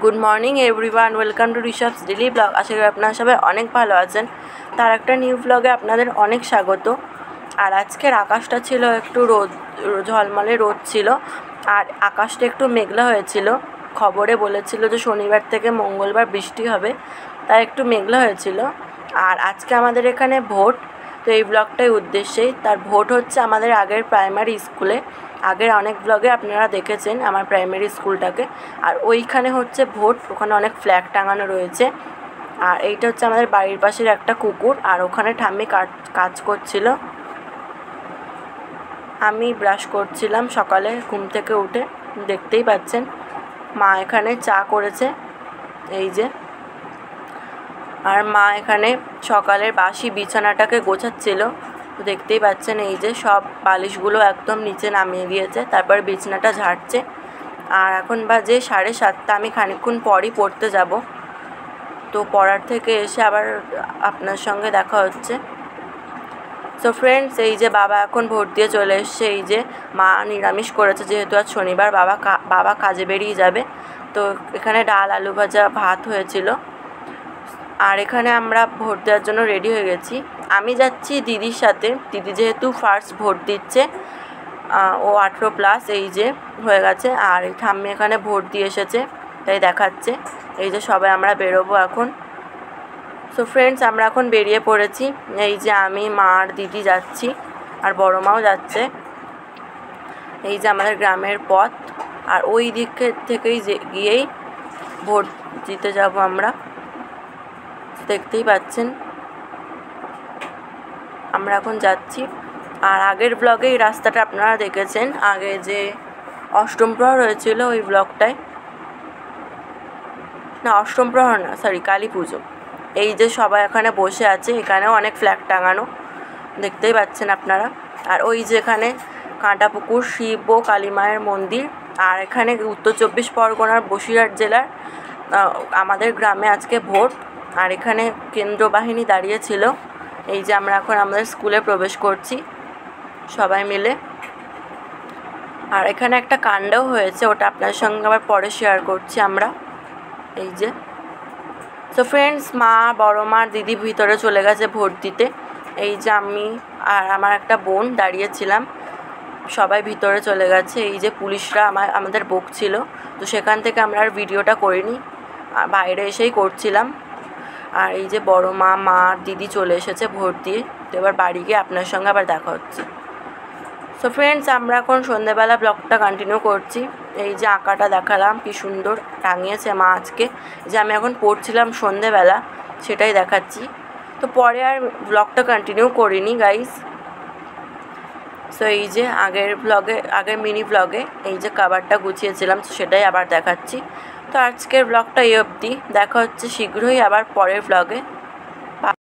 Good morning everyone, welcome to Rishabh's daily vlog. আশা করি আপনারা সবাই অনেক ভালো আছেন। তার একটা নিউ ব্লগে আপনাদের অনেক স্বাগত। আর আজকের আকাশটা ছিল একটু ঝলমলে রোদ ছিল, আর আকাশটা একটু মেঘলা হয়েছিল। খবরে বলেছিল যে শনিবার থেকে মঙ্গলবার বৃষ্টি হবে, তাই একটু মেঘলা হয়েছিল। আর আজকে আমাদের এখানে ভোট, তো এই ব্লগটাই উদ্দেশ্যেই। তার ভোট হচ্ছে আমাদের আগের প্রাইমারি স্কুলে। আগের অনেক ব্লগে আপনারা দেখেছেন আমার প্রাইমারি স্কুলটাকে। আর ওইখানে হচ্ছে ভোট, ওখানে অনেক ফ্ল্যাগ টাঙানো রয়েছে। আর এইটা হচ্ছে আমাদের বাড়ির পাশের একটা কুকুর, আর ওখানে ঠাম্মি কাজ করছিল। আমি ব্রাশ করছিলাম সকালে ঘুম থেকে উঠে, দেখতেই পাচ্ছেন। মা এখানে চা করেছে, এই যে। আর মা এখানে সকালের বাসি বিছানাটাকে গোছাচ্ছিল, দেখতেই পাচ্ছেন। এই যে সব বালিশগুলো একদম নিচে নামিয়ে দিয়েছে, তারপর বিছানাটা ঝাড়ছে। আর এখন বাজে 7:30। আমি খানিকক্ষণ পরই পড়তে যাব, তো পড়ার থেকে এসে আবার আপনার সঙ্গে দেখা হচ্ছে। সো ফ্রেন্ডস, এই যে বাবা এখন ভোট দিয়ে চলে এসছে। এই যে মা নিরামিষ করেছে, যেহেতু আজ শনিবার, বাবা কাজে বেরিয়ে যাবে। তো এখানে ডাল, আলু ভাজা, ভাত হয়েছিল। আর এখানে আমরা ভোট দেওয়ার জন্য রেডি হয়ে গেছি। আমি যাচ্ছি দিদির সাথে, দিদি যেহেতু ফার্স্ট ভোট দিচ্ছে, ও 18+, এই যে হয়ে গেছে। আর এই ঠাম্মি এখানে ভোট দিয়ে এসেছে, তাই দেখাচ্ছে। এই যে সবাই আমরা বেরোবো এখন। সো ফ্রেন্ডস, আমরা এখন বেরিয়ে পড়েছি। এই যে আমি, মা আর দিদি যাচ্ছি, আর বড় মাও যাচ্ছে। এই যে আমাদের গ্রামের পথ, আর ওই দিক থেকেই গিয়েই ভোট দিতে যাব আমরা। দেখতেই পাচ্ছেন আমরা এখন যাচ্ছি। আর আগের ব্লগে এই রাস্তাটা আপনারা দেখেছেন, আগে যে অষ্টম প্রহর হয়েছিল ওই ব্লগটায়, না অষ্টম প্রহর না, সরি, কালী পুজো। এই যে সবাই এখানে বসে আছে, এখানেও অনেক ফ্ল্যাগ টাঙানো, দেখতেই পাচ্ছেন আপনারা। আর ওই যে এখানে কাঁটাপুকুর শিব ও কালী মায়ের মন্দির। আর এখানে উত্তর 24 পরগনার বসিরহাট জেলার আমাদের গ্রামে আজকে ভোট। আর এখানে কেন্দ্র বাহিনী দাঁড়িয়েছিল। এই যে আমরা এখন আমাদের স্কুলে প্রবেশ করছি সবাই মিলে। আর এখানে একটা কাণ্ডও হয়েছে, ওটা আপনার সঙ্গে আবার পরে শেয়ার করছি আমরা। এই যে সো ফ্রেন্ডস, মা, বড় মা, দিদি ভিতরে চলে গেছে ভোট দিতে। এই যে আমি আর আমার একটা বোন দাঁড়িয়েছিলাম, সবাই ভিতরে চলে গেছে। এই যে পুলিশরা আমাদের বকছিল, তো সেখান থেকে আমরা আর ভিডিওটা করিনি, বাইরে এসেই করছিলাম। আর এই যে বড় মা, আর দিদি চলে এসেছে ভোট দিয়ে। তো এবার বাড়ি গিয়ে আপনার সঙ্গে আবার দেখা হচ্ছে। সো ফ্রেন্ডস, আমরা এখন সন্ধ্যেবেলা ব্লগটা কন্টিনিউ করছি। এই যে আঁকাটা দেখালাম, কি সুন্দর টাঙিয়েছে মা আজকে, যে আমি এখন পড়ছিলাম সন্ধ্যেবেলা, সেটাই দেখাচ্ছি। তো পরে আর ব্লগটা কন্টিনিউ করিনি গাইস। সো এই যে আগের মিনি ব্লগে এই যে কভারটা গুছিয়েছিলাম, সেটাই আবার দেখাচ্ছি। তো আজকের ব্লগটা এই অবধি, দেখা হচ্ছে শীঘ্রই আবার পরের ব্লগে।